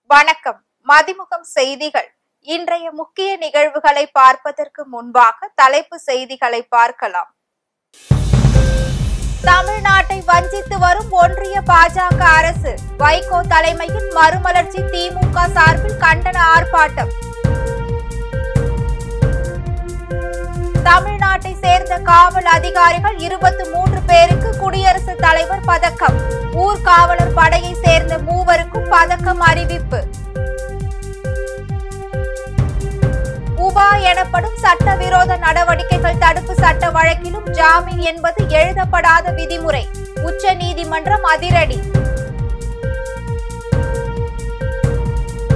வணக்கம். மதிமுகம் செய்திகள். இன்றைய முக்கிய நிகழ்வுகளை பார்ப்பதற்கு முன்பாக தலைப்பு செய்திகளை பார்க்கலாம். தமிழ்நாட்டை வஞ்சித்து வரும் ஒன்றிய பாஜக அரசு. வைகோ தலைமையில் மறுமலர்ச்சி திமுக சார்பில் கண்டன ஆர்ப்பாட்டம். தமிழ்நாட்டை சேர்ந்த காவல் அதிகாரிகள் 23 பேருக்கு குடியரசுத் தலைவர் பதக்கம். ஊர்காவலர் படையை சேர்ந்த 3 பதக்கம் அறிவிப்பு. உபா எனப்படும் சட்டவிரோத நடவடிக்கைகள் தடுப்பு சட்ட வழக்கிலும் ஜாமீன் என்பது எழுதப்படாத விதிமுறை. உச்சநீதிமன்றம் அதிரடி.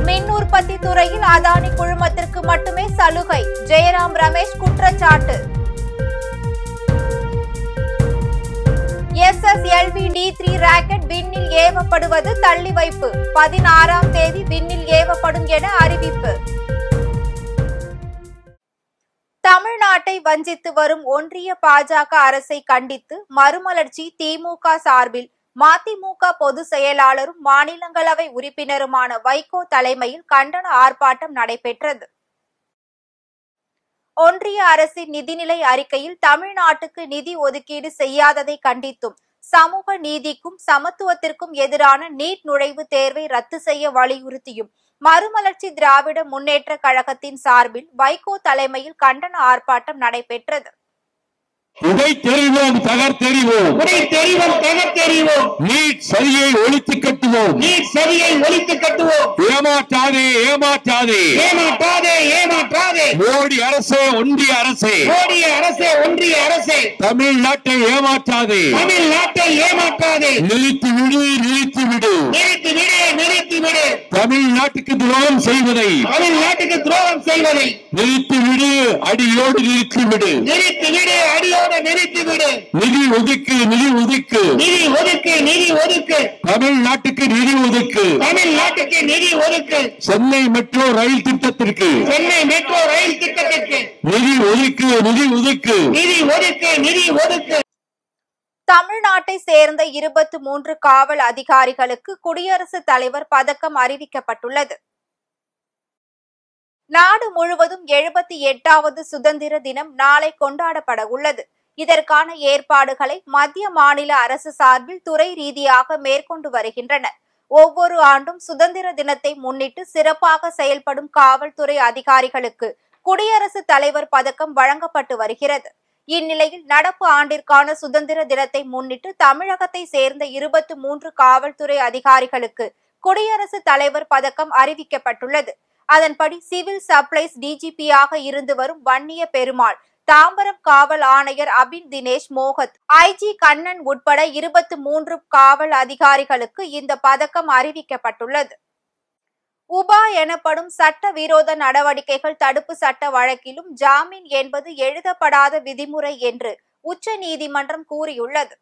மின் உற்பத்தி துறையில் அதானி குழுமத்திற்கு மட்டுமே சலுகை. ஜெயராம் ரமேஷ் குற்றச்சாட்டு. SSLV D3 ராக்கெட் விண்ணில் ஏவப்படுவது தள்ளி வைப்பு. 16ஆம் தேதி விண்ணில் ஏவப்படும் என அறிவிப்பு. தமிழ்நாட்டை வஞ்சித்து வரும் ஒன்றிய பாஜக அரசை கண்டித்து மறுமலர்ச்சி திமுக சார்பில் மதிமுக பொதுச் செயலாளரும் மாநிலங்களவை உறுப்பினருமான வைகோ தலைமையில் கண்டன ஆர்ப்பாட்டம் நடைபெற்றது. ஒன்றிய அரசின் நிதிநிலை அறிக்கையில் தமிழ்நாட்டுக்கு நிதி ஒதுக்கீடு செய்யாததை கண்டித்தும், சமூக நீதிக்கும் சமத்துவத்திற்கும் எதிரான நீட் நுழைவுத் தேர்வை ரத்து செய்ய வலியுறுத்தியும் மறுமலர்ச்சி திராவிட முன்னேற்ற கழகத்தின் சார்பில் வைகோ தலைமையில் கண்டன ஆர்ப்பாட்டம் நடைபெற்றது. உடை தெரிவோம் தகர்த்தெறிவோம், உடை தெரிவோம் தகர்த்தெறிவோம், நீட் சரியை ஒழித்து கட்டுவோம், நீட் சரியை ஒழித்து கட்டுவோம். ஏமாற்றாதே ஏமாற்றாதே ஏமாற்றாதே ஏமாற்றாதே. மோடி அரசே ஒன்றிய அரசே, மோடி அரசே ஒன்றிய அரசே, தமிழ்நாட்டை ஏமாற்றாதே, தமிழ்நாட்டை ஏமாற்றாதே. நிறுத்தி விடு நிறுத்தி விடு நிறுத்தி விடு நிறுத்தி விடு. தமிழ்நாட்டுக்கு துரோகம் செய்வதை, தமிழ்நாட்டுக்கு துரோகம் செய்வதை நிறுத்தி விடு, அடியோடு நிறுத்தி விடு, நிறுத்தி விடு, அடியோடு நிறுத்தி விடு. நிதி ஒதுக்கு நிதி ஒதுக்கு நிதி ஒதுக்கு நிதி ஒதுக்கு. தமிழ்நாட்டுக்கு நிதி ஒதுக்கு, தமிழ்நாட்டுக்கு நிதி ஒதுக்கு. சென்னை மெட்ரோ ரயில் திட்டத்திற்கு, சென்னை மெட்ரோ ரயில் திட்டத்திற்கு நிதி ஒதுக்கு நிதி ஒதுக்கு நிதி ஒதுக்கு நிதி ஒதுக்கு. தமிழ்நாட்டை சேர்ந்த 23 காவல் அதிகாரிகளுக்கு குடியரசுத் தலைவர் பதக்கம் அறிவிக்கப்பட்டுள்ளது. நாடு முழுவதும் 78வது சுதந்திர தினம் நாளை கொண்டாடப்பட உள்ளது. இதற்கான ஏற்பாடுகளை மத்திய மாநில அரசு சார்பில் துறை ரீதியாக மேற்கொண்டு வருகின்றனர். ஒவ்வொரு ஆண்டும் சுதந்திர தினத்தை முன்னிட்டு சிறப்பாக செயல்படும் காவல்துறை அதிகாரிகளுக்கு குடியரசுத் தலைவர் பதக்கம் வழங்கப்பட்டு வருகிறது. இந்நிலையில் நடப்பு ஆண்டிற்கான சுதந்திர தினத்தை முன்னிட்டு தமிழகத்தை சேர்ந்த 23 காவல்துறை அதிகாரிகளுக்கு குடியரசுத் தலைவர் பதக்கம் அறிவிக்கப்பட்டுள்ளது. அதன்படி சிவில் சப்ளைஸ் டிஜிபியாக இருந்து வரும் வன்னிய பெருமாள், தாம்பரம் காவல் ஆணையர் அபின் தினேஷ் மோகத், IG கண்ணன் உட்பட 23 காவல் அதிகாரிகளுக்கு இந்த பதக்கம் அறிவிக்கப்பட்டுள்ளது. உபா எனப்படும் சட்டவிரோத நடவடிக்கைகள் தடுப்பு சட்ட வழக்கிலும் ஜாமீன் என்பது எழுதப்படாத விதிமுறை என்று உச்சநீதிமன்றம் கூறியுள்ளது.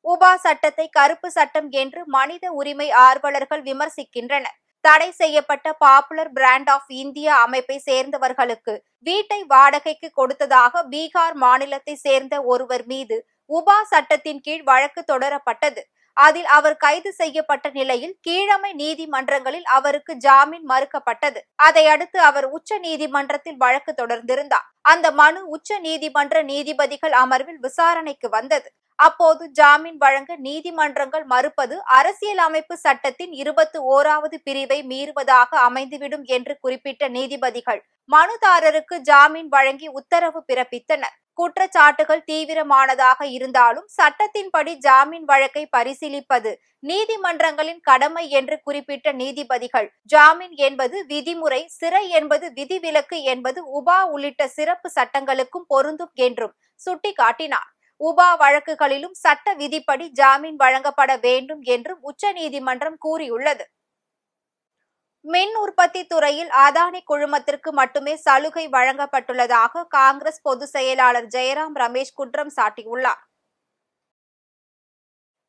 உபா சட்டத்தை கருப்பு சட்டம் என்று மனித உரிமை ஆர்வலர்கள் விமர்சிக்கின்றனர். தடை செய்யப்பட்ட பாப்புலர் பிராண்ட் ஆஃப் இந்தியா அமைப்பை சேர்ந்தவர்களுக்கு வீட்டை வாடகைக்கு கொடுத்ததாக பீகார் மாநிலத்தை சேர்ந்த ஒருவர் மீது உபா சட்டத்தின் கீழ் வழக்கு தொடரப்பட்டது. அதில் அவர் கைது செய்யப்பட்ட நிலையில் கீழமை நீதிமன்றங்களில் அவருக்கு ஜாமீன் மறுக்கப்பட்டது. அதையடுத்து அவர் உச்ச நீதிமன்றத்தில் வழக்கு தொடர்ந்திருந்தார். அந்த மனு உச்ச நீதிமன்ற நீதிபதிகள் அமர்வில் விசாரணைக்கு வந்தது. அப்போது ஜாமீன் வழங்க நீதிமன்றங்கள் மறுப்பது அரசியல் அமைப்பு சட்டத்தின் 21வது பிரிவை மீறுவதாக அமைந்துவிடும் என்று குறிப்பிட்ட நீதிபதிகள் மனுதாரருக்கு ஜாமீன் வழங்கி உத்தரவு பிறப்பித்தனர். குற்றச்சாட்டுகள் தீவிரமானதாக இருந்தாலும் சட்டத்தின்படி ஜாமீன் வழக்கை பரிசீலிப்பது நீதிமன்றங்களின் கடமை என்று குறிப்பிட்ட நீதிபதிகள் ஜாமீன் என்பது விதிமுறை, சிறை என்பது விதிவிலக்கு என்பது உபா உள்ளிட்ட சிறப்பு சட்டங்களுக்கும் பொருந்தும் என்றும் சுட்டிக்காட்டினார். உபா வழக்குகளிலும் சட்ட விதிப்படி ஜாமீன் வழங்கப்பட வேண்டும் என்றும் உச்சநீதிமன்றம் கூறியுள்ளது. மின் உற்பத்தி துறையில் அதானி குழுமத்திற்கு மட்டுமே சலுகை வழங்கப்பட்டுள்ளதாக காங்கிரஸ் பொதுச் செயலாளர் ஜெயராம் ரமேஷ் குற்றம் சாட்டியுள்ளார்.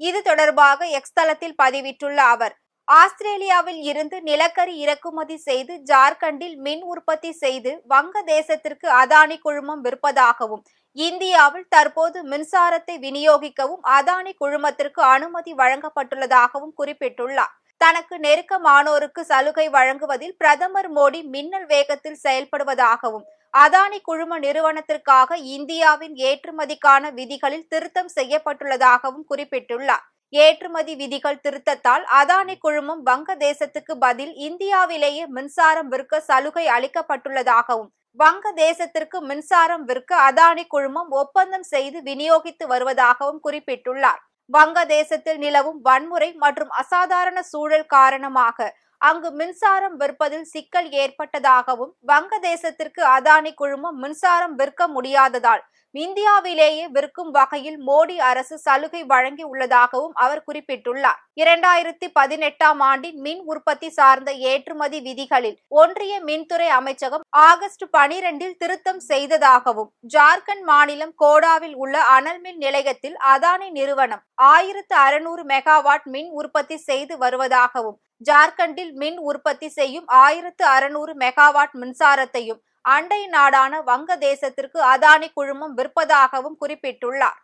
இது தொடர்பாக எக்ஸ் தளத்தில் பதிவிட்டுள்ள அவர், ஆஸ்திரேலியாவில் இருந்து நிலக்கரி இறக்குமதி செய்து ஜார்க்கண்டில் மின் உற்பத்தி செய்து வங்கதேசத்திற்கு அதானி குழுமம் விற்பதாகவும், இந்தியாவில் தற்போது மின்சாரத்தை விநியோகிக்கவும் அதானி குழுமத்திற்கு அனுமதி வழங்கப்பட்டுள்ளதாகவும் குறிப்பிட்டுள்ளார். தனக்கு நெருக்கமானோருக்கு சலுகை வழங்குவதில் பிரதமர் மோடி மின்னல் வேகத்தில் செயல்படுவதாகவும், அதானி குழும நிறுவனத்திற்காக இந்தியாவின் ஏற்றுமதிக்கான விதிகளில் திருத்தம் செய்யப்பட்டுள்ளதாகவும் குறிப்பிட்டுள்ளார். ஏற்றுமதி விதிகள் திருத்தத்தால் அதானி குழுமம் வங்கதேசத்துக்கு பதில் இந்தியாவிலேயே மின்சாரம் விற்க சலுகை அளிக்கப்பட்டுள்ளதாகவும், வங்கதேசத்திற்கு மின்சாரம் விற்க அதானி குழுமம் ஒப்பந்தம் செய்து விநியோகித்து வருவதாகவும் குறிப்பிட்டுள்ளார். வங்கதேசத்தில் நிலவும் வன்முறை மற்றும் அசாதாரண சூழல் காரணமாக அங்கு மின்சாரம் விற்பதில் சிக்கல் ஏற்பட்டதாகவும், வங்கதேசத்திற்கு அதானி குழுமம் மின்சாரம் விற்க முடியாததால் இந்தியாவிலேயே விற்கும் வகையில் மோடி அரசு சலுகை வழங்கி உள்ளதாகவும் அவர் குறிப்பிட்டுள்ளார். 2018ஆம் ஆண்டின் மின் உற்பத்தி சார்ந்த ஏற்றுமதி விதிகளில் ஒன்றிய மின்துறை அமைச்சகம் ஆகஸ்ட் 12இல் திருத்தம் செய்ததாகவும், ஜார்க்கண்ட் மாநிலம் கோடாவில் உள்ள அனல் மின் நிலையத்தில் அதானி நிறுவனம் 1600 மெகாவாட் மின் உற்பத்தி செய்து வருவதாகவும், ஜார்க்கண்டில் மின் உற்பத்தி செய்யும் 1600 மெகாவாட் மின்சாரத்தையும் அண்டை நாடான வங்கதேசத்திற்கு அதானி குழுமம் விற்பதாகவும் குறிப்பிட்டுள்ளார்.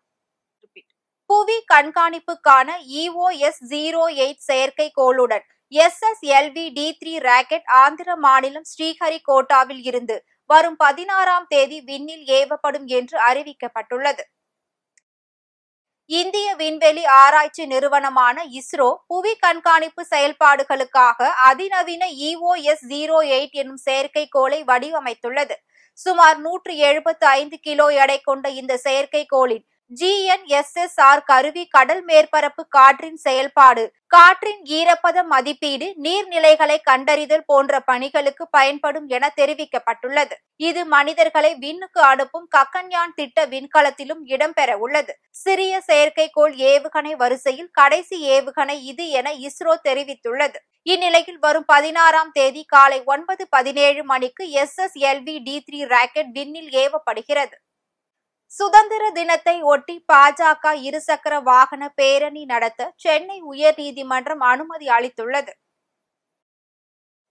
புவி கண்காணிப்புக்கான EOS-08 செயற்கைக்கோளுடன் SSLV-D3 ராக்கெட் ஆந்திர மாநிலம் ஸ்ரீஹரிகோட்டாவில் இருந்து வரும் 16ஆம் தேதி விண்ணில் ஏவப்படும் என்று அறிவிக்கப்பட்டுள்ளது. இந்திய விண்வெளி ஆராய்ச்சி நிறுவனமான இஸ்ரோ புவி கண்காணிப்பு செயல்பாடுகளுக்காக அதிநவீன EOS-08 என்னும் செயற்கைக்கோளை வடிவமைத்துள்ளது. சுமார் 175 கிலோ எடை கொண்ட இந்த செயற்கைக்கோளின் GNSSR கருவி கடல் மேற்பரப்பு காற்றின் செயல்பாடு, காற்றின் ஈரப்பத மதிப்பீடு, நீர்நிலைகளை கண்டறிதல் போன்ற பணிகளுக்கு பயன்படும் என தெரிவிக்கப்பட்டுள்ளது. இது மனிதர்களை விண்ணுக்கு அனுப்பும் ககன்யான் திட்ட விண்கலத்திலும் இடம்பெற உள்ளது. சிறிய செயற்கைக்கோள் ஏவுகணை வரிசையில் கடைசி ஏவுகணை இது என இஸ்ரோ தெரிவித்துள்ளது. இந்நிலையில் வரும் 16ஆம் தேதி காலை 9:17 மணிக்கு SSLV-D3 ராக்கெட் விண்ணில் ஏவப்படுகிறது. சுதந்திர தினத்தை ஒட்டி பாஜக இருசக்கர வாகன பேரணி நடத்த சென்னை உயர்நீதிமன்றம் அனுமதி அளித்துள்ளது.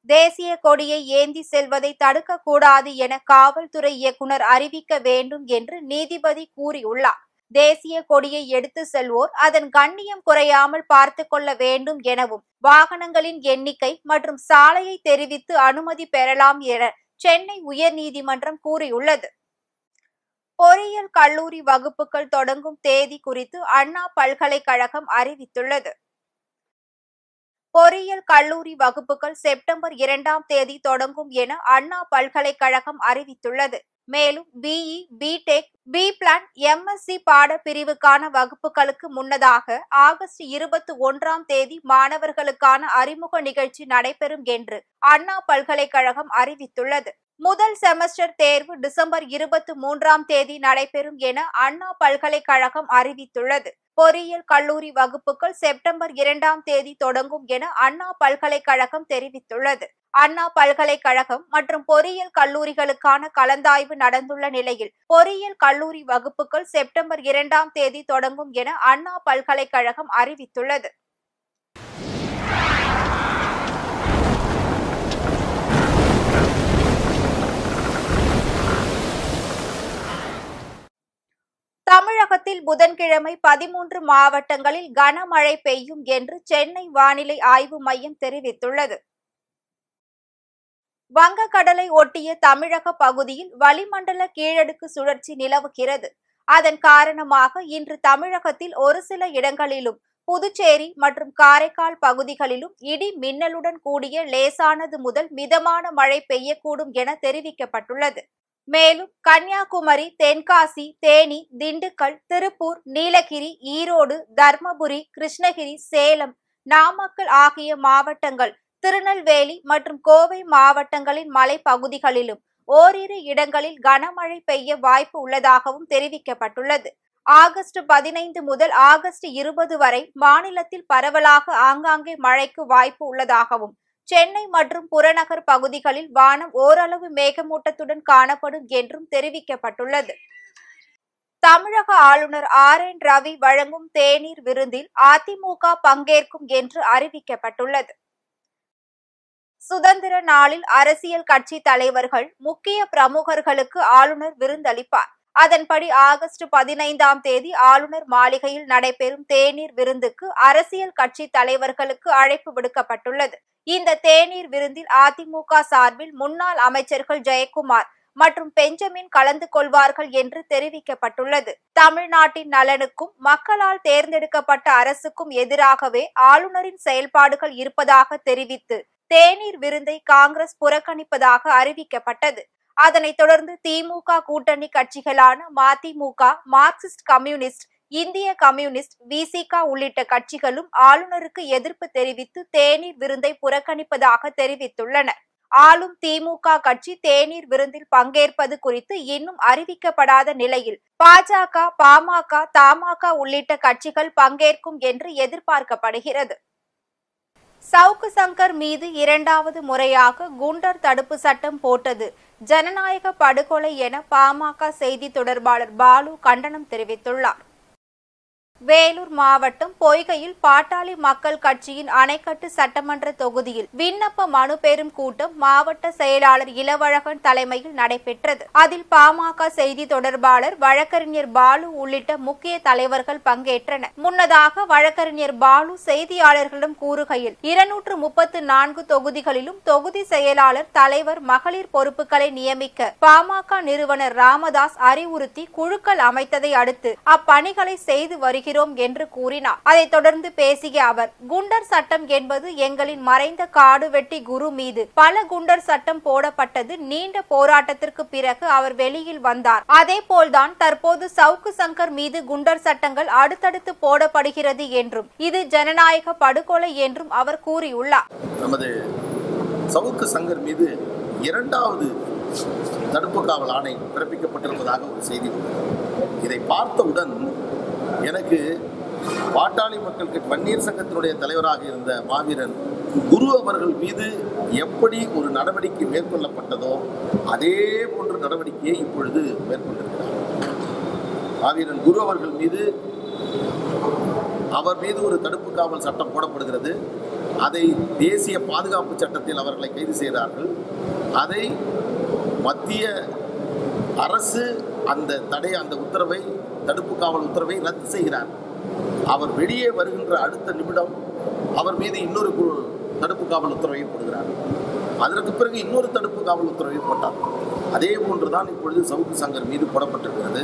தேசிய கொடியை ஏந்தி செல்வதை தடுக்கக்கூடாது என காவல்துறை இயக்குநர் அறிவிக்க வேண்டும் என்று நீதிபதி கூறியுள்ளார். தேசிய கொடியை எடுத்து செல்வோர் அதன் கண்ணியம் குறையாமல் பார்த்து கொள்ள வேண்டும் எனவும், வாகனங்களின் எண்ணிக்கை மற்றும் சாலையை தெரிவித்து அனுமதி பெறலாம் என சென்னை உயர்நீதிமன்றம் கூறியுள்ளது. பொறியியல் கல்லூரி வகுப்புகள் தொடங்கும் தேதி குறித்து அண்ணா பல்கலைக்கழகம் அறிவித்துள்ளது. பொறியியல் கல்லூரி வகுப்புகள் செப்டம்பர் 2ஆம் தேதி தொடங்கும் என அண்ணா பல்கலைக்கழகம் அறிவித்துள்ளது. மேலும் BE, BTech, B-Plan, MSc பாட பிரிவுக்கான வகுப்புகளுக்கு முன்னதாக ஆகஸ்ட் 21ஆம் தேதி மாணவர்களுக்கான அறிமுக நிகழ்ச்சி நடைபெறும் என்று அண்ணா பல்கலைக்கழகம் அறிவித்துள்ளது. முதல் செமஸ்டர் தேர்வு டிசம்பர் 23ஆம் தேதி நடைபெறும் என அண்ணா பல்கலைக்கழகம் அறிவித்துள்ளது. பொறியியல் கல்லூரி வகுப்புகள் செப்டம்பர் 2ஆம் தேதி தொடங்கும் என அண்ணா பல்கலைக்கழகம் தெரிவித்துள்ளது. அண்ணா பல்கலைக்கழகம் மற்றும் பொறியியல் கல்லூரிகளுக்கான கலந்தாய்வு நடந்துள்ள நிலையில் பொறியியல் கல்லூரி வகுப்புகள் செப்டம்பர் 2ஆம் தேதி தொடங்கும் என அண்ணா பல்கலைக்கழகம் அறிவித்துள்ளது. தமிழகத்தில் புதன்கிழமை 13 மாவட்டங்களில் கனமழை பெய்யும் என்று சென்னை வானிலை ஆய்வு மையம் தெரிவித்துள்ளது. வங்கக்கடலை ஒட்டிய தமிழக பகுதியில் வளிமண்டல கீழடுக்கு சுழற்சி நிலவுகிறது. அதன் காரணமாக இன்று தமிழகத்தில் ஒரு சில இடங்களிலும், புதுச்சேரி மற்றும் காரைக்கால் பகுதிகளிலும் இடி மின்னலுடன் கூடிய லேசானது முதல் மிதமான மழை பெய்யக்கூடும் என தெரிவிக்கப்பட்டுள்ளது. மேலும் கன்னியாகுமரி, தென்காசி, தேனி, திண்டுக்கல், திருப்பூர், நீலகிரி, ஈரோடு, தர்மபுரி, கிருஷ்ணகிரி, சேலம், நாமக்கல் ஆகிய மாவட்டங்கள், திருநெல்வேலி மற்றும் கோவை மாவட்டங்களின் மலைப்பகுதிகளிலும் ஓரிரு இடங்களில் கனமழை பெய்ய வாய்ப்பு உள்ளதாகவும் தெரிவிக்கப்பட்டுள்ளது. ஆகஸ்ட் 15 முதல் ஆகஸ்ட் 20 வரை மாநிலத்தில் பரவலாக ஆங்காங்கே மழைக்கு வாய்ப்பு உள்ளதாகவும், சென்னை மற்றும் புறநகர் பகுதிகளில் வானம் ஓரளவு மேகமூட்டத்துடன் காணப்படும் என்றும் தெரிவிக்கப்பட்டுள்ளது. தமிழக ஆளுநர் RN ரவி வழங்கும் தேநீர் விருந்தில் அதிமுக பங்கேற்கும் என்று அறிவிக்கப்பட்டுள்ளது. சுதந்திர நாளில் அரசியல் கட்சி தலைவர்கள், முக்கிய பிரமுகர்களுக்கு ஆளுநர் விருந்தளிப்பார். அதன்படி ஆகஸ்ட் 15ஆம் தேதி ஆளுநர் மாளிகையில் நடைபெறும் தேநீர் விருந்துக்கு அரசியல் கட்சி தலைவர்களுக்கு அழைப்பு விடுக்கப்பட்டுள்ளது. இந்த தேநீர் விருந்தில் அதிமுக சார்பில் முன்னாள் அமைச்சர்கள் ஜெயக்குமார் மற்றும் பெஞ்சமின் கலந்து கொள்வார்கள் என்று தெரிவிக்கப்பட்டுள்ளது. தமிழ்நாட்டின் நலனுக்கும் மக்களால் தேர்ந்தெடுக்கப்பட்ட அரசுக்கும் எதிராகவே ஆளுநரின் செயல்பாடுகள் இருப்பதாக தெரிவித்து தேநீர் விருந்தை காங்கிரஸ் புறக்கணிப்பதாக அறிவிக்கப்பட்டது. அதனைத் தொடர்ந்து திமுக கூட்டணி கட்சிகளான மதிமுக, மார்க்சிஸ்ட் கம்யூனிஸ்ட், இந்திய கம்யூனிஸ்ட், விசிக உள்ளிட்ட கட்சிகளும் ஆளுநருக்கு எதிர்ப்பு தெரிவித்து தேநீர் விருந்தை புறக்கணிப்பதாக தெரிவித்துள்ளனர். ஆளும் திமுக கட்சி தேநீர் விருந்தில் பங்கேற்பது குறித்து இன்னும் அறிவிக்கப்படாத நிலையில் பாஜக, பாமக, தமாக உள்ளிட்ட கட்சிகள் பங்கேற்கும் என்று எதிர்பார்க்கப்படுகிறது. சவுக்கு சங்கர் மீது இரண்டாவது முறையாக குண்டர் தடுப்பு சட்டம் போட்டது ஜனநாயக படுகொலை என பாமக செய்தி தொடர்பாளர் பாலு கண்டனம் தெரிவித்துள்ளார். வேலூர் மாவட்டம் பொய்கையில் பாட்டாளி மக்கள் கட்சியின் அணைக்கட்டு சட்டமன்ற தொகுதியில் விண்ணப்ப மனு பெறும் கூட்டம் மாவட்ட செயலாளர் இளவழகன் தலைமையில் நடைபெற்றது. அதில் பாமக செய்தி தொடர்பாளர் வழக்கறிஞர் பாலு உள்ளிட்ட முக்கிய தலைவர்கள் பங்கேற்றனர். முன்னதாக வழக்கறிஞர் பாலு செய்தியாளர்களிடம் கூறுகையில் 234 தொகுதிகளிலும் தொகுதி செயலாளர், தலைவர், மகளிர் பொறுப்புகளை நியமிக்க பாமக நிறுவனர் ராமதாஸ் அறிவுறுத்தி குழுக்கள் அமைத்ததை அடுத்து அப்பணிகளை செய்து வருகிறார் என்று கூறினார். அதைத் தொடர்ந்து பேசிய அவர், குண்டர் சட்டம் என்பது எங்களின் மறைந்த காடு வெட்டி குரு மீது பல குண்டர் சட்டம் போடப்பட்டது. நீண்ட போராட்டத்திற்கு பிறகு அவர் வெளியில் வந்தார். அதே போல்தான் தற்போது சவுக்கு சங்கர் மீது குண்டர் சட்டங்கள் அடுத்தடுத்து போடப்படுகிறது என்றும் இது ஜனநாயக படுகொலை என்றும் அவர் கூறியுள்ளார். நமது சவுக்கு சங்கர் மீது இரண்டாவது தடுப்பு காவல் ஆணை பிறப்பிக்கப்பட்டிருப்பதாக ஒரு செய்தி. இதை பார்த்தவுடன் எனக்கு பாட்டாளி மக்கள் கட்சி வன்னியர் சங்கத்தினுடைய தலைவராக இருந்த மாவீரன் குரு அவர்கள் மீது எப்படி ஒரு நடவடிக்கை மேற்கொள்ளப்பட்டதோ அதே போன்ற நடவடிக்கையை இப்பொழுது மேற்கொண்டிருக்கிறார். மாவீரன் குரு அவர்கள் மீது ஒரு தடுப்பு காவல் சட்டம் போடப்படுகிறது. அதை தேசிய பாதுகாப்பு சட்டத்தில் அவர்களை கைது செய்தார்கள். அதை மத்திய அரசு அந்த உத்தரவை, தடுப்பு காவல் உத்தரவை ரத்து செய்கிறார். அவர் வெளியே வருகின்ற அடுத்த நிமிடம் அவர் மீது இன்னொரு தடுப்பு காவல் உத்தரவை போடுகிறார். அதற்கு பிறகு இன்னொரு தடுப்பு காவல் உத்தரவை போட்டார். அதே போன்றுதான் இப்பொழுது சவுக்கு சங்கர் மீது போடப்பட்டிருக்கிறது.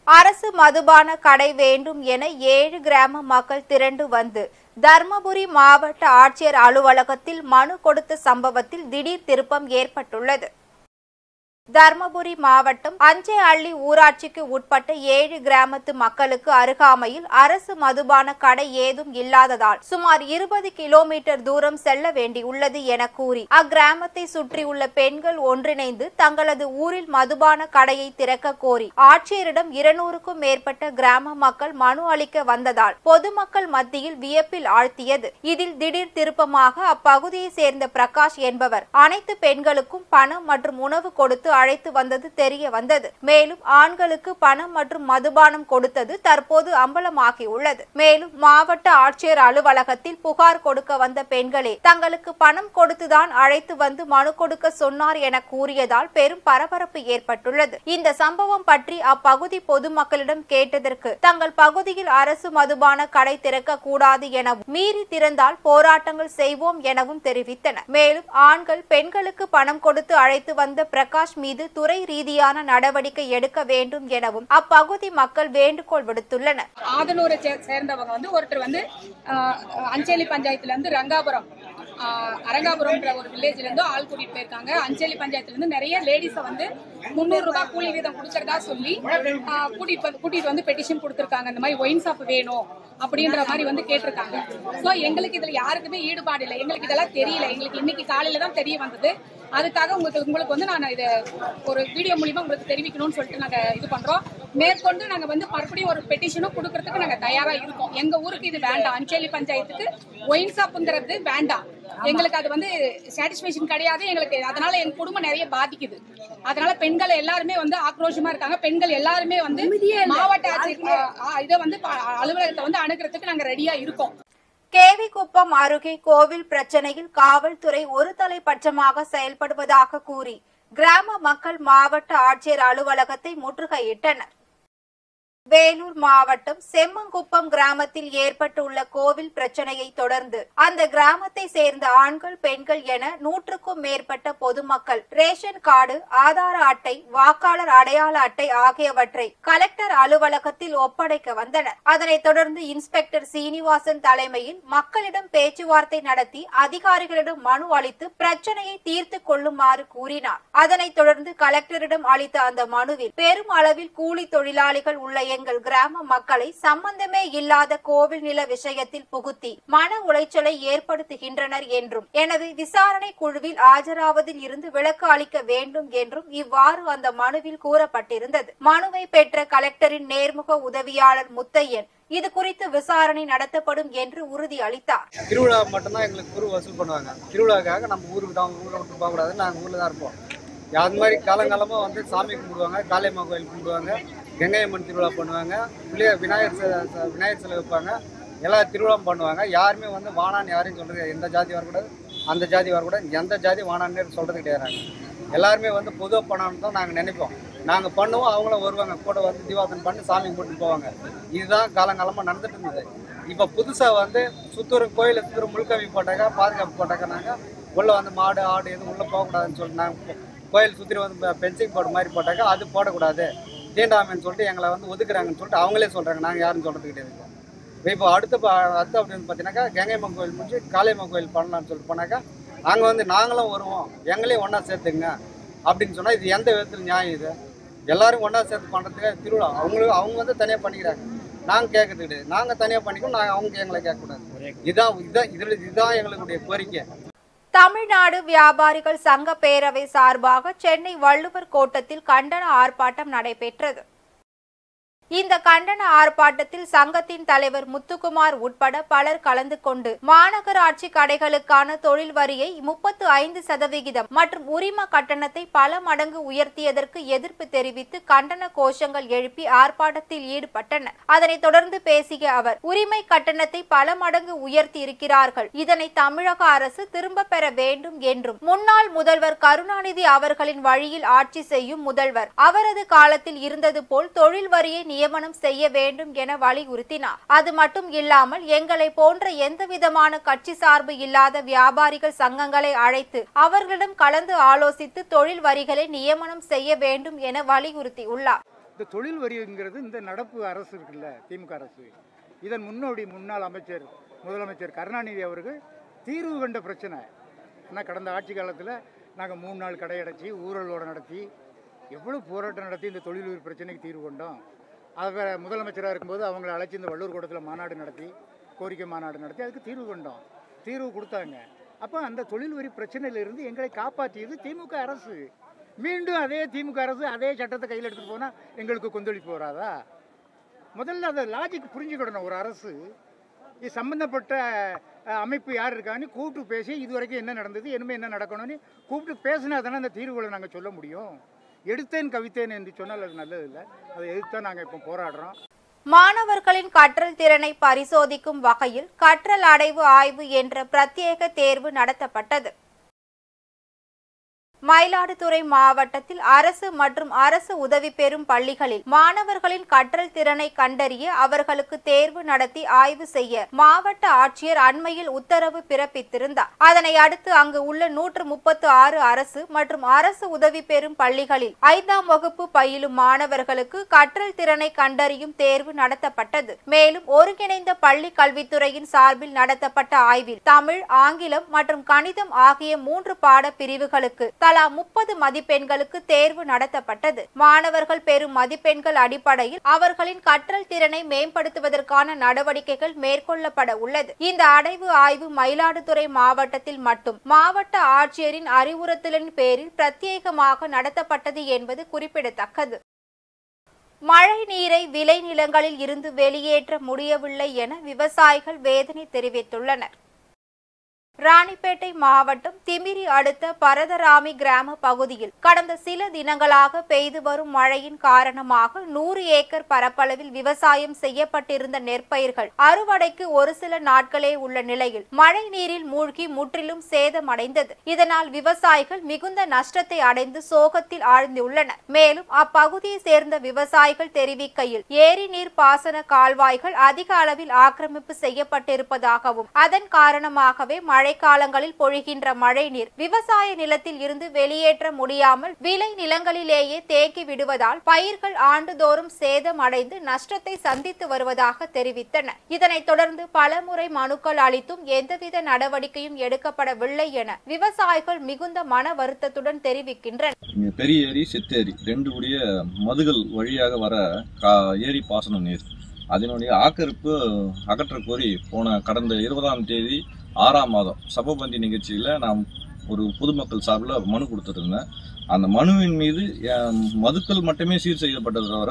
அரசு மதுபான கடை வேண்டும் என 7 கிராம மக்கள் திரண்டு வந்து தர்மபுரி மாவட்ட ஆட்சியர் அலுவலகத்தில் மனு கொடுத்த சம்பவத்தில் திடீர் திருப்பம் ஏற்பட்டுள்ளது. தர்மபுரி மாவட்டம் அஞ்சே அள்ளி ஊராட்சிக்கு உட்பட்ட 7 கிராமத்து மக்களுக்கு அருகாமையில் அரசு மதுபான கடை ஏதும் இல்லாததால் சுமார் 20 கிலோமீட்டர் தூரம் செல்ல வேண்டியுள்ளது என கூறி அக்கிராமத்தை சுற்றியுள்ள பெண்கள் ஒன்றிணைந்து தங்களது ஊரில் மதுபான கடையை திறக்க கோரி ஆட்சியரிடம் 200க்கும் மேற்பட்ட கிராம மக்கள் மனு அளிக்க வந்ததால் பொதுமக்கள் மத்தியில் வியப்பில் ஆழ்த்தியது. இதில் திடீர் திருப்பமாக அப்பகுதியை சேர்ந்த பிரகாஷ் என்பவர் அனைத்து பெண்களுக்கும் பணம் மற்றும் உணவு கொடுத்து அழைத்து வந்தது தெரிய வந்தது. மேலும் ஆண்களுக்கு பணம் மற்றும் மதுபானம் கொடுத்தது தற்போது அம்பலமாகியுள்ளது. மேலும் மாவட்ட ஆட்சியர் அலுவலகத்தில் புகார் கொடுக்க வந்த பெண்களே தங்களுக்கு பணம் கொடுத்துதான் அழைத்து வந்து மனு கொடுக்க சொன்னார் என கூறியதால் பெரும் பரபரப்பு ஏற்பட்டுள்ளது. இந்த சம்பவம் பற்றி அப்பகுதி பொதுமக்களிடம் கேட்டதற்கு தங்கள் பகுதியில் அரசு மதுபான கடை திறக்க கூடாது எனவும் மீறி திறந்தால் போராட்டங்கள் செய்வோம் எனவும் தெரிவித்தனர். மேலும் ஆண்கள் பெண்களுக்கு பணம் கொடுத்து அழைத்து வந்த பிரகாஷ் மீது துறை ரீதியான நடவடிக்கை எடுக்க வேண்டும் எனவும் அப்பகுதி மக்கள் வேண்டுகோள் விடுத்துள்ளனர். ஆதனூரை சேர்ந்தவங்க ஒருத்தர் அஞ்சேலி பஞ்சாயத்துல இருந்து அரங்காபுரம்ன்ற ஒரு வில்லேஜ்ல இருந்து ஆள் கூட்டிட்டு போயிருக்காங்க. அஞ்சேலி பஞ்சாயத்துல இருந்து நிறைய லேடிஸ 300 ரூபாய் கூலி வீதம் கொடுக்கறதா சொல்லி கூட்டிட்டு வந்து பெட்டிஷன் கொடுத்திருக்காங்க. இந்த மாதிரி ஒயின் ஷாப் வேணும் அப்படின்ற மாதிரி கேட்டிருக்காங்க. சோ எங்களுக்கு இதுல யாருக்குமே ஈடுபாடு இல்லை. எங்களுக்கு இதெல்லாம் தெரியல. எங்களுக்கு இன்னைக்கு காலையில தான் தெரிய வந்தது. அதுக்காக உங்களுக்கு நான் இதை ஒரு வீடியோ மூலியமா உங்களுக்கு தெரிவிக்கணும்னு சொல்லிட்டு நாங்க இது பண்றோம். மேற்கொண்டு நாங்க மறுபடியும் ஒரு பெட்டிஷனும் கொடுக்கறதுக்கு நாங்க தயாரா இருக்கோம். எங்க ஊருக்கு இது வேண்டாம். அஞ்சேலி பஞ்சாயத்துக்கு ஒயின் ஷாப்ங்கிறது வேண்டாம். எங்களுக்கு அது சாட்டிஸ்பேக்ஷன் கிடையாது எங்களுக்கு. அதனால எங்க குடும்பம் நிறைய பாதிக்குது. அதனால பெண்கள் எல்லாருமே ஆக்ரோஷமா இருக்காங்க. பெண்கள் எல்லாருமே மாவட்ட ஆட்சியர் இதை அலுவலகத்தை அணுகிறதுக்கு நாங்க ரெடியா இருக்கோம். கேவிக்குப்பம் அருகே கோவில் பிரச்சனையில் காவல்துறை ஒரு தலைபட்சமாக செயல்படுவதாக கூறி கிராம மக்கள் மாவட்ட ஆட்சியர் அலுவலகத்தை முற்றுகையிட்டனர். வேலூர் மாவட்டம் செம்மங்குப்பம் கிராமத்தில் ஏற்பட்டுள்ள கோவில் பிரச்சனையை தொடர்ந்து அந்த கிராமத்தை சேர்ந்த ஆண்கள், பெண்கள் என 100க்கும் மேற்பட்ட பொதுமக்கள் ரேஷன் கார்டு, ஆதார அட்டை, வாக்காளர் அடையாள அட்டை ஆகியவற்றை கலெக்டர் அலுவலகத்தில் ஒப்படைக்க வந்தனர். அதனைத் தொடர்ந்து இன்ஸ்பெக்டர் சீனிவாசன் தலைமையில் மக்களிடம் பேச்சுவார்த்தை நடத்தி அதிகாரிகளிடம் மனு அளித்து பிரச்சனையை தீர்த்து கொள்ளுமாறு கூறினார். அதனைத் தொடர்ந்து கலெக்டரிடம் அளித்த அந்த மனுவில் பெரும் அளவில் கூலி தொழிலாளிகள் உள்ள எங்கள் கிராம மக்களை சம்பந்தமே இல்லாத கோவில் நில விஷயத்தில் புகுத்தி மன உளைச்சலை ஏற்படுத்துகின்றனர் என்றும், எனவே விசாரணை குழுவில் ஆஜராவதில் இருந்து விலக்கு அளிக்க வேண்டும் என்றும் இவ்வாறு அந்த மனுவில் கூறப்பட்டிருந்தது. மனுவை பெற்ற கலெக்டரின் நேர்முக உதவியாளர் முத்தையன் இது குறித்து விசாரணை நடத்தப்படும் என்று உறுதி அளித்தார். திருவிழா மட்டும்தான் எங்களுக்கு குரு வசூல் பண்ணுவாங்க. திருவிழாக்காக நம்ம ஊருக்கு தான், ஊரை விட்டு போகக்கூடாது, நாங்கள் ஊரில் தான் இருப்போம். அது மாதிரி காலங்காலமாக வந்து சாமி கும்பிடுவாங்க, காளியம்மா கோயில் கும்பிடுவாங்க, கங்கையம்மன் திருவிழா பண்ணுவாங்க, விநாயகர் சிலை வைப்பாங்க, எல்லா திருவிழாவும் பண்ணுவாங்க. யாருமே வந்து வானான்னு யாரையும் சொல்கிறது, எந்த ஜாதி வரக்கூடாது, அந்த ஜாதி வரக்கூடாது, எந்த ஜாதி வானான்னு சொல்கிறது கிடையாது. எல்லாருமே வந்து பொதுவாக பண்ணணும்னு தான் நாங்கள் நினைப்போம். நாங்கள் பண்ணுவோம், அவங்களும் வருவாங்க, கூட வந்து தீபாவளி பண்ணி சாமி கும்பிட்டு போவாங்க. இதுதான் காலங்காலமாக நடந்துட்டு இருந்தது. இப்போ புதுசாக வந்து சுத்தூர் கோயிலை சுத்தூர் முழுக்கவி போட்டாக்கா, பாதுகாப்பு போட்டாக்கா, நாங்கள் உள்ளே வந்து மாடு, ஆடு எதுவும் உள்ளே போகக்கூடாதுன்னு சொல்லிட்டு நாங்கள் கோயில் சுற்றி வந்து பென்சிங் போர்டு மாதிரி போட்டாக்கா அது போடக்கூடாது, தீண்டாமைன்னு சொல்லிட்டு எங்களை வந்து ஒதுக்குறாங்கன்னு சொல்லிட்டு அவங்களே சொல்கிறாங்க. நாங்கள் யாரும் சொல்கிறது கிடையாது. இப்போ அடுத்து அப்படின்னு பார்த்தீங்கன்னாக்கா கங்கையம்மன் கோயில் முடிஞ்சு காளியம்மன் கோயில் பண்ணலான்னு சொல்லிட்டு போனாக்கா அங்கே வந்து நாங்களும் வருவோம், எங்களையும் ஒன்றா சேர்த்துங்க அப்படின்னு சொன்னால் இது எந்த விதத்தில் நியாயம்? இது எல்லாரும் ஒன்றா சேர்த்து பண்ணுறதுக்கு திருவிழா அவங்க வந்து தனியாக பண்ணிக்கிறாங்க, நாங்கள் கேட்கறது கிடையாது. நாங்கள் தனியாக பண்ணிக்கணும், நாங்கள் அவங்க எங்களை கேட்கக்கூடாது. இதுதான் எங்களுடைய கோரிக்கை. தமிழ்நாடு வியாபாரிகள் சங்க பேரவை சார்பாக சென்னை வள்ளுவர் கோட்டத்தில் கண்டன ஆர்ப்பாட்டம் நடைபெற்றது. இந்த கண்டன ஆர்ப்பாட்டத்தில் சங்கத்தின் தலைவர் முத்துக்குமார் உட்பட பலர் கலந்து கொண்டு மாநகராட்சி கடைகளுக்கான தொழில் வரியை 35% மற்றும் உரிம கட்டணத்தை பல மடங்கு உயர்த்தியதற்கு எதிர்ப்பு தெரிவித்து கண்டன கோஷங்கள் எழுப்பி ஆர்ப்பாட்டத்தில் ஈடுபட்டனர். அதனைத் தொடர்ந்து பேசிய அவர், உரிமை கட்டணத்தை பல மடங்கு உயர்த்தி இருக்கிறார்கள், இதனை தமிழக அரசு திரும்ப பெற வேண்டும் என்றும், முன்னாள் முதல்வர் கருணாநிதி அவர்களின் வழியில் ஆட்சி செய்யும் முதல்வர் அவரது காலத்தில் இருந்தது போல் தொழில் வரியை நியமனம் செய்ய வேண்டும் என வலியுறுத்தினார். அது மட்டும் இல்லாமல் எங்களை போன்ற எந்தவிதமான கட்சி சார்பு இல்லாத வியாபாரிகள் சங்கங்களை அழைத்து அவர்களிடம் கலந்து ஆலோசித்து தொழில் வரிகளை நியமனம் செய்ய வேண்டும் என வலியுறுத்தியுள்ளார். இந்த தொழில் வரிங்கிறது இந்த நடப்பு அரசு இருக்குல்ல, திமுக அரசு, இதன் முன்னோடி முன்னாள் முதலமைச்சர் கருணாநிதி அவர்கள் தீர்வு கண்ட பிரச்சனை. ஆனால் கடந்த ஆட்சி காலத்தில் நாங்கள் 3 நாள் கடை அடைச்சி ஊழலோடு நடத்தி எவ்வளோ போராட்டம் நடத்தி இந்த தொழில் வரி பிரச்சனைக்கு தீர்வு கொண்டோம். அதை முதலமைச்சராக இருக்கும்போது அவங்களை அழைச்சி இந்த வள்ளூர் கூடத்தில் மாநாடு நடத்தி, கோரிக்கை மாநாடு நடத்தி அதுக்கு தீர்வு கொண்டோம், தீர்வு கொடுத்தாங்க. அப்போ அந்த தொழில் வரி பிரச்சனையிலிருந்து எங்களை காப்பாற்றியது திமுக அரசு. மீண்டும் அதே திமுக அரசு அதே சட்டத்தை கையில் எடுத்துகிட்டு போனால் எங்களுக்கு கொந்தளிப்பு வராதா? முதல்ல அதை லாஜிக் புரிஞ்சுக்கிடணும். ஒரு அரசு இது சம்பந்தப்பட்ட அமைப்பு யார் இருக்கான்னு கூப்பிட்டு பேசி இதுவரைக்கும் என்ன நடந்தது, இனிமேல் என்ன நடக்கணும்னு கூப்பிட்டு பேசினா தானே அந்த தீர்வுகளை நாங்கள் சொல்ல முடியும். எடுத்தேன் கவித்தேன் என்று சொன்னால் அது நல்லது இல்லை. அதை எதிர்த்தான் நாங்கள் இப்போ போராடுறோம். மாணவர்களின் கற்றல் திறனை பரிசோதிக்கும் வகையில் கற்றல் அடைவு ஆய்வு என்ற பிரத்யேக தேர்வு நடத்தப்பட்டது. மயிலாடுதுறை மாவட்டத்தில் அரசு மற்றும் அரசு உதவி பெறும் பள்ளிகளில் மாணவர்களின் கற்றல் திறனை கண்டறிய அவர்களுக்கு தேர்வு நடத்தி ஆய்வு செய்ய மாவட்ட ஆட்சியர் அண்மையில் உத்தரவு பிறப்பித்திருந்தார். அதனை அடுத்து அங்கு உள்ள 136 அரசு மற்றும் அரசு உதவி பெறும் பள்ளிகளில் 5ஆம் வகுப்பு பயிலும் மாணவர்களுக்கு கற்றல் திறனை கண்டறியும் தேர்வு நடத்தப்பட்டது. மேலும் ஒருங்கிணைந்த பள்ளி கல்வித்துறையின் சார்பில் நடத்தப்பட்ட ஆய்வில் தமிழ், ஆங்கிலம் மற்றும் கணிதம் ஆகிய 3 பாட பிரிவுகளுக்கு தலா 30 மதிப்பெண்களுக்கு தேர்வு நடத்தப்பட்டது. மாணவர்கள் பெறும் மதிப்பெண்கள் அடிப்படையில் அவர்களின் கற்றல் திறனை மேம்படுத்துவதற்கான நடவடிக்கைகள் மேற்கொள்ளப்பட உள்ளது. இந்த அடைவு ஆய்வு மயிலாடுதுறை மாவட்டத்தில் மட்டும் மாவட்ட ஆட்சியரின் அறிவுறுத்தலின் பேரில் பிரத்யேகமாக நடத்தப்பட்டது என்பது குறிப்பிடத்தக்கது. மழை நீரை விளைநிலங்களில் இருந்து வெளியேற்ற முடியவில்லை என விவசாயிகள் வேதனை தெரிவித்துள்ளனர். ராணிப்பேட்டை மாவட்டம் திமிரி அடுத்த பரதராமி கிராம பகுதியில் கடந்த சில தினங்களாக பெய்து வரும் மழையின் காரணமாக 100 ஏக்கர் பரப்பளவில் விவசாயம் செய்யப்பட்டிருந்த நெற்பயிர்கள் அறுவடைக்கு ஒரு சில நாட்களே உள்ள நிலையில் மழை நீரில் மூழ்கி முற்றிலும் சேதமடைந்தது. இதனால் விவசாயிகள் மிகுந்த நஷ்டத்தை அடைந்து சோகத்தில் ஆழ்ந்துள்ளனர். மேலும் அப்பகுதியை சேர்ந்த விவசாயிகள் தெரிவிக்கையில் ஏரி நீர் பாசன கால்வாய்கள் அதிக அளவில் ஆக்கிரமிப்பு செய்யப்பட்டிருப்பதாகவும் அதன் காரணமாகவே மழை காலங்களில் பொழிகின்ற மழை நீர் விவசாய நிலத்தில் இருந்து வெளியேற்ற முடியாமல் விளை நிலங்களிலேயே தேக்கி விடுவதால் பயிர்கள் ஆண்டுதோறும் சேதம் அடைந்து நஷ்டத்தை சந்தித்து வருவதாக தெரிவித்தனர். இதனைத் தொடர்ந்து பலமுறை மனுக்கள் அளித்தும் எந்தவித நடவடிக்கையும் எடுக்கப்படவில்லை என விவசாயிகள் மிகுந்த மன வருத்தத்துடன் தெரிவிக்கின்றனர். பெரிய ஏரி சித்தேரி ரெண்டுடைய மதுகள் வழியாக வர ஏரி பாசன நீர் அதனுடைய ஆக்கிரமிப்பு அகற்ற கோரி போன கடந்த 20ஆம் தேதி 6ஆம் மாதம் சபபந்தி நிகழ்ச்சியில் நான் ஒரு பொதுமக்கள் சார்பில் மனு கொடுத்துருந்தேன். அந்த மனுவின் மீது மதுக்கள் மட்டுமே சீர் செய்யப்பட்டது தவிர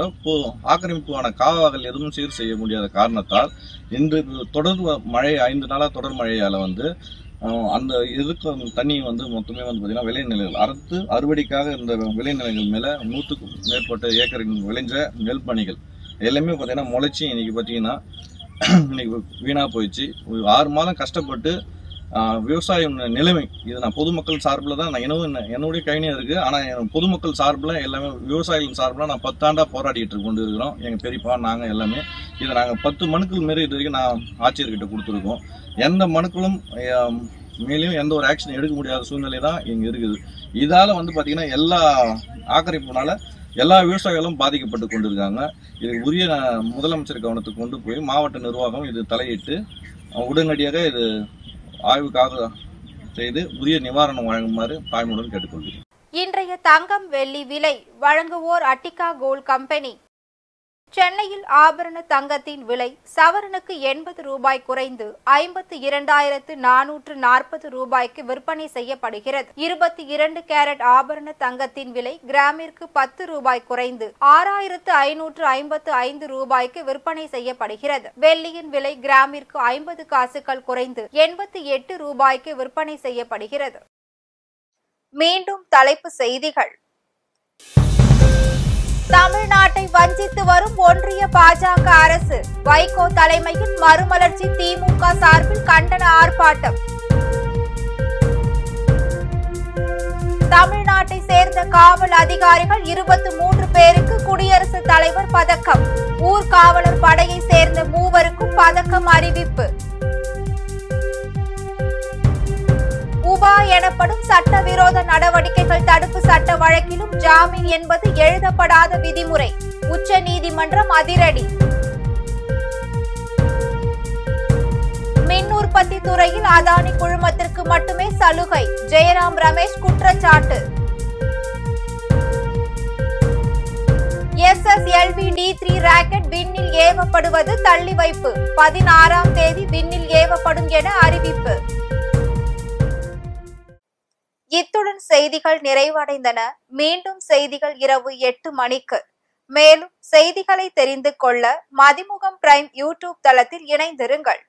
ஆக்கிரமிப்பான காவாக்கள் எதுவும் சீர் செய்ய முடியாத காரணத்தால் இன்று தொடர் மழை 5 நாளாக தொடர் மழையால் அந்த இருக்கும் தண்ணி மொத்தமே பார்த்தீங்கன்னா விளைநிலைகள் அறுத்து அறுவடைக்காக இந்த விளைநிலைகள் மேலே 100க்கும் மேற்பட்ட ஏக்கரின் விளைஞ்ச நெல் பணிகள் எல்லாமே பார்த்தீங்கன்னா முளைச்சி இன்னைக்கு பார்த்தீங்கன்னா இன்னைக்கு வீணாக போயிடுச்சு. 6 மாதம் கஷ்டப்பட்டு விவசாயம் நிலைமை இது நான் பொதுமக்கள் சார்பில் தான் நான் என்னுடைய கைனியாக இருக்குது. ஆனால் பொதுமக்கள் சார்பில் எல்லாமே விவசாயிகள் சார்பில் நான் 10 ஆண்டாக போராடிட்டு கொண்டு இருக்கிறோம். எங்கள் பெரியப்பா நாங்கள் எல்லாமே இதை நாங்கள் 10 மனுக்கள் மாரி இது வரைக்கும் நான் ஆட்சியர்கிட்ட கொடுத்துருக்கோம். எந்த மனுக்களும் மேலேயும் எந்த ஒரு ஆக்ஷன் எடுக்க முடியாத சூழ்நிலை தான் இங்கே இருக்குது. இதால் பார்த்தீங்கன்னா எல்லா ஆக்கிரமிப்புனால எல்லா விவசாயிகளும் பாதிக்கப்பட்டு கொண்டிருக்காங்க. இதுக்கு உரிய முதலமைச்சர் கவனத்துக்கு கொண்டு போய் மாவட்ட நிர்வாகம் இது தலையிட்டு உடனடியாக இது ஆய்வுக்காக செய்து உரிய நிவாரணம் வழங்குமாறு தாய்மையுடன் கேட்டுக்கொள்கிறேன். இன்றைய தங்கம் வெள்ளி விலை வழங்குவோர் அட்டிகா கோல்ட் கம்பெனி. சென்னையில் ஆபரண தங்கத்தின் விலை சவரனுக்கு 80 ரூபாய் குறைந்து 52,440 ரூபாய்க்கு விற்பனை செய்யப்படுகிறது. 22 கேரட் ஆபரண தங்கத்தின் விலை கிராமிற்கு 10 ரூபாய் குறைந்து 6,555 ரூபாய்க்கு விற்பனை செய்யப்படுகிறது. வெள்ளியின் விலை கிராமிற்கு 50 காசுகள் குறைந்து 88 ரூபாய்க்கு விற்பனை செய்யப்படுகிறது. மீண்டும் தலைப்பு செய்திகள். தமிழ்நாட்டை வஞ்சித்து வரும் ஒன்றிய பாஜக அரசு. வைகோ தலைமையில் மறுமலர்ச்சி திமுக சார்பில் கண்டன ஆர்ப்பாட்டம். தமிழ்நாட்டை சேர்ந்த காவல் அதிகாரிகள் 23 பேருக்கு குடியரசுத் தலைவர் பதக்கம். ஊர்காவலர் படையை சேர்ந்த 3 பதக்கம் அறிவிப்பு. உபா எனப்படும் சட்டவிரோத நடவடிக்கைகள் தடுப்பு சட்ட வழக்கிலும் ஜாமீன் என்பது எழுதப்படாத விதிமுறை. உச்ச நீதிமன்றம் அதிரடி. மின் உற்பத்தி துறையில் அதானி குழுமத்திற்கு மட்டுமே சலுகை. ஜெயராம் ரமேஷ் குற்றச்சாட்டு. SSLV D3 ராக்கெட் விண்ணில் ஏவப்படுவது தள்ளி வைப்பு. 16ஆம் தேதி விண்ணில் ஏவப்படும் என அறிவிப்பு. இத்துடன் செய்திகள் நிறைவடைந்தன. மீண்டும் செய்திகள் இரவு 8 மணிக்கு. மேலும் செய்திகளை தெரிந்து கொள்ள மதிமுகம் பிரைம் யூடியூப் தளத்தில் இணைந்திருங்கள்.